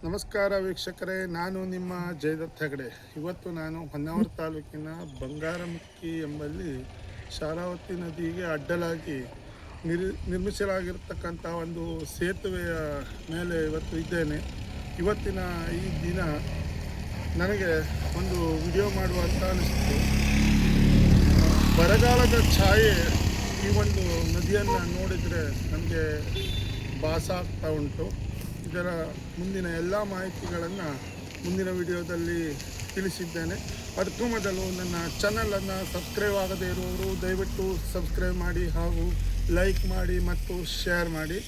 ನಮಸ್ಕಾರ ವೀಕ್ಷಕರೇ, ನಾನು ನಿಮ್ಮ ಜಯದತ್ತ ಹೆಗಡೆ. ಇವತ್ತು ನಾನು ಹೊನ್ನಾವರ ತಾಲೂಕಿನ ಬಂಗಾರಮಕ್ಕಿ ಎಂಬಲ್ಲಿ ಶಾರಾವತಿ ನದಿಗೆ ಅಡ್ಡಲಾಗಿ ನಿರ್ಮಿಸಲಾಗಿರ್ತಕ್ಕಂಥ ಒಂದು ಸೇತುವೆಯ ಮೇಲೆ ಇವತ್ತು ಇದ್ದೇನೆ. ಇವತ್ತಿನ ಈ ದಿನ ನನಗೆ ಒಂದು ವಿಡಿಯೋ ಮಾಡುವಂತ ಅನಿಸ್ತು. ಬರಗಾಲದ ಛಾಯೆ ಈ ಒಂದು ನದಿಯನ್ನು ನೋಡಿದರೆ ನಮಗೆ ಭಾಸ ಆಗ್ತಾ ಉಂಟು. ಇದರ ಮುಂದಿನ ಎಲ್ಲ ಮಾಹಿತಿಗಳನ್ನು ಮುಂದಿನ ವಿಡಿಯೋದಲ್ಲಿ ತಿಳಿಸಿದ್ದೇನೆ. ಅದಕ್ಕೂ ಮೊದಲು ನನ್ನ ಚಾನಲನ್ನು ಸಬ್ಸ್ಕ್ರೈಬ್ ಆಗದೇ ಇರುವವರು ದಯವಿಟ್ಟು ಸಬ್ಸ್ಕ್ರೈಬ್ ಮಾಡಿ ಹಾಗೂ ಲೈಕ್ ಮಾಡಿ ಮತ್ತು ಶೇರ್ ಮಾಡಿ.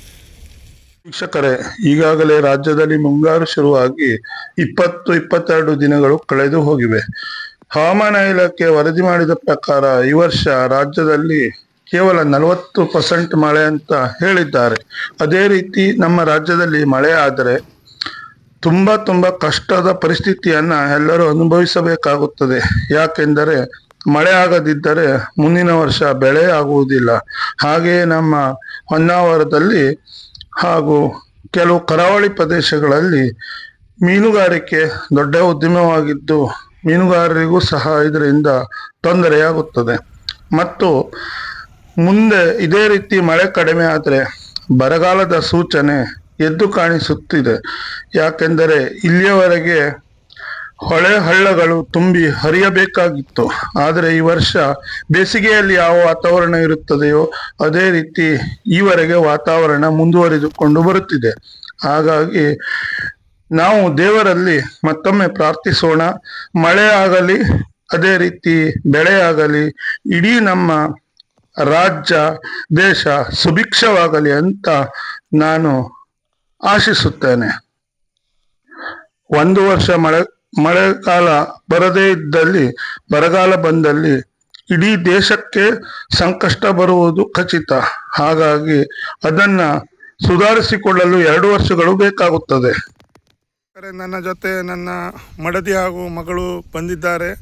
ವೀಕ್ಷಕರೇ, ಈಗಾಗಲೇ ರಾಜ್ಯದಲ್ಲಿ ಮುಂಗಾರು ಶುರುವಾಗಿ 22 ದಿನಗಳು ಕಳೆದು ಹೋಗಿವೆ. ಹವಾಮಾನ ಇಲಾಖೆ ವರದಿ ಮಾಡಿದ ಪ್ರಕಾರ ಈ ವರ್ಷ ರಾಜ್ಯದಲ್ಲಿ ಕೇವಲ 40% ಮಳೆ ಅಂತ ಹೇಳಿದ್ದಾರೆ. ಅದೇ ರೀತಿ ನಮ್ಮ ರಾಜ್ಯದಲ್ಲಿ ಮಳೆ ಆದರೆ ತುಂಬಾ ಕಷ್ಟದ ಪರಿಸ್ಥಿತಿಯನ್ನ ಎಲ್ಲರೂ ಅನುಭವಿಸಬೇಕಾಗುತ್ತದೆ. ಯಾಕೆಂದರೆ ಮಳೆ ಆಗದಿದ್ದರೆ ಮುಂದಿನ ವರ್ಷ ಬೆಳೆ ಆಗುವುದಿಲ್ಲ. ಹಾಗೆಯೇ ನಮ್ಮ ಹೊನ್ನಾವರದಲ್ಲಿ ಹಾಗೂ ಕೆಲವು ಕರಾವಳಿ ಪ್ರದೇಶಗಳಲ್ಲಿ ಮೀನುಗಾರಿಕೆ ದೊಡ್ಡ ಉದ್ಯಮವಾಗಿದ್ದು ಮೀನುಗಾರರಿಗೂ ಸಹ ಇದರಿಂದ ತೊಂದರೆಯಾಗುತ್ತದೆ. ಮತ್ತು ಮುಂದೆ ಇದೇ ರೀತಿ ಮಳೆ ಕಡಿಮೆ ಆದರೆ ಬರಗಾಲದ ಸೂಚನೆ ಎದ್ದು ಕಾಣಿಸುತ್ತಿದೆ. ಯಾಕೆಂದರೆ ಇಲ್ಲಿಯವರೆಗೆ ಹೊಳೆ ಹಳ್ಳಗಳು ತುಂಬಿ ಹರಿಯಬೇಕಾಗಿತ್ತು. ಆದರೆ ಈ ವರ್ಷ ಬೇಸಿಗೆಯಲ್ಲಿ ಯಾವ ವಾತಾವರಣ ಇರುತ್ತದೆಯೋ ಅದೇ ರೀತಿ ಈವರೆಗೆ ವಾತಾವರಣ ಮುಂದುವರಿದುಕೊಂಡು ಬರುತ್ತಿದೆ. ಹಾಗಾಗಿ ನಾವು ದೇವರಲ್ಲಿ ಮತ್ತೊಮ್ಮೆ ಪ್ರಾರ್ಥಿಸೋಣ, ಮಳೆ ಆಗಲಿ, ಅದೇ ರೀತಿ ಬೆಳೆ ಆಗಲಿ, ಇಡೀ ನಮ್ಮ ರಾಜ್ಯ ದೇಶ ಸುಭಿಕ್ಷವಾಗಲಿ ಅಂತ ನಾನು ಆಶಿಸುತ್ತೇನೆ. ಒಂದು ವರ್ಷ ಮಳೆಗಾಲ ಬರದೇ ಇದ್ದಲ್ಲಿ, ಬರಗಾಲ ಬಂದಲ್ಲಿ ಇಡೀ ದೇಶಕ್ಕೆ ಸಂಕಷ್ಟ ಬರುವುದು ಖಚಿತ. ಹಾಗಾಗಿ ಅದನ್ನ ಸುಧಾರಿಸಿಕೊಳ್ಳಲು 2 ವರ್ಷಗಳು ಬೇಕಾಗುತ್ತದೆ. ನನ್ನ ಜೊತೆ ನನ್ನ ಮಡದಿ ಹಾಗೂ ಮಗಳು ಬಂದಿದ್ದಾರೆ.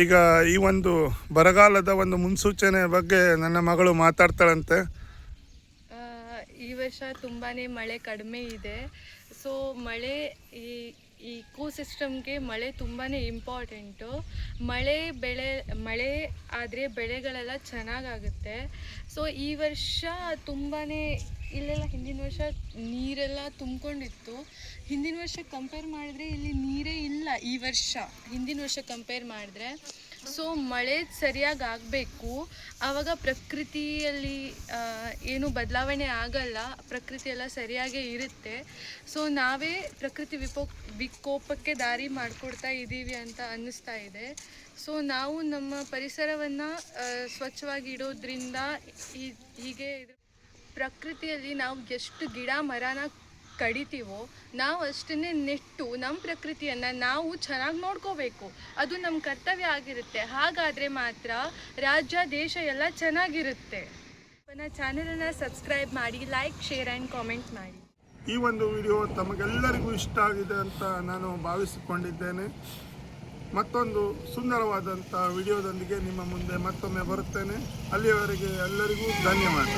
ಈಗ ಈ ಒಂದು ಬರಗಾಲದ ಒಂದು ಮುನ್ಸೂಚನೆ ಬಗ್ಗೆ ನನ್ನ ಮಗಳು ಮಾತಾಡ್ತಾಳಂತೆ. ಈ ವರ್ಷ ತುಂಬಾ ಮಳೆ ಕಡಿಮೆ ಇದೆ. ಸೊ ಮಳೆ ಈ ಇಕೋ ಸಿಸ್ಟಮ್ಗೆ ಮಳೆ ತುಂಬಾ ಇಂಪಾರ್ಟೆಂಟು. ಮಳೆ ಆದರೆ ಬೆಳೆಗಳೆಲ್ಲ ಚೆನ್ನಾಗಾಗುತ್ತೆ. ಸೊ ಈ ವರ್ಷ ತುಂಬಾ ಇಲ್ಲೆಲ್ಲ ಹಿಂದಿನ ವರ್ಷ ನೀರೆಲ್ಲ ತುಂಬಿಕೊಂಡಿತ್ತು. ಹಿಂದಿನ ವರ್ಷ ಕಂಪೇರ್ ಮಾಡಿದ್ರೆ ಇಲ್ಲಿ ನೀರೇ ಇಲ್ಲ ಈ ವರ್ಷ, ಹಿಂದಿನ ವರ್ಷ ಕಂಪೇರ್ ಮಾಡಿದ್ರೆ. ಸೊ ಮಳೆ ಸರಿಯಾಗಿ ಆಗಬೇಕು, ಆವಾಗ ಪ್ರಕೃತಿಯಲ್ಲಿ ಏನು ಬದಲಾವಣೆ ಆಗಲ್ಲ, ಪ್ರಕೃತಿ ಎಲ್ಲ ಸರಿಯಾಗೇ ಇರುತ್ತೆ. ಸೊ ನಾವೇ ಪ್ರಕೃತಿ ವಿಕೋಪಕ್ಕೆ ದಾರಿ ಮಾಡಿಕೊಡ್ತಾ ಇದ್ದೀವಿ ಅಂತ ಅನ್ನಿಸ್ತಾ ಇದೆ. ಸೊ ನಾವು ನಮ್ಮ ಪರಿಸರವನ್ನು ಸ್ವಚ್ಛವಾಗಿ ಇಡೋದ್ರಿಂದ ಹೀಗೆ ಪ್ರಕೃತಿಯಲ್ಲಿ ನಾವು ಎಷ್ಟು ಗಿಡ ಮರನ ಕಡಿತೀವೋ ನಾವು ಅಷ್ಟನ್ನೇ ನೆಟ್ಟು ನಮ್ಮ ಪ್ರಕೃತಿಯನ್ನು ನಾವು ಚೆನ್ನಾಗಿ ನೋಡ್ಕೋಬೇಕು. ಅದು ನಮ್ಮ ಕರ್ತವ್ಯ ಆಗಿರುತ್ತೆ. ಹಾಗಾದರೆ ಮಾತ್ರ ರಾಜ್ಯ ದೇಶ ಎಲ್ಲ ಚೆನ್ನಾಗಿರುತ್ತೆ. ನನ್ನ ಚಾನಲನ್ನು ಸಬ್ಸ್ಕ್ರೈಬ್ ಮಾಡಿ, ಲೈಕ್, ಶೇರ್ ಆ್ಯಂಡ್ ಕಾಮೆಂಟ್ ಮಾಡಿ. ಈ ಒಂದು ವಿಡಿಯೋ ತಮಗೆಲ್ಲರಿಗೂ ಇಷ್ಟ ಆಗಿದೆ ಅಂತ ನಾನು ಭಾವಿಸಿಕೊಂಡಿದ್ದೇನೆ. ಮತ್ತೊಂದು ಸುಂದರವಾದಂಥ ವಿಡಿಯೋದೊಂದಿಗೆ ನಿಮ್ಮ ಮುಂದೆ ಮತ್ತೊಮ್ಮೆ ಬರುತ್ತೇನೆ. ಅಲ್ಲಿಯವರೆಗೆ ಎಲ್ಲರಿಗೂ ಧನ್ಯವಾದ.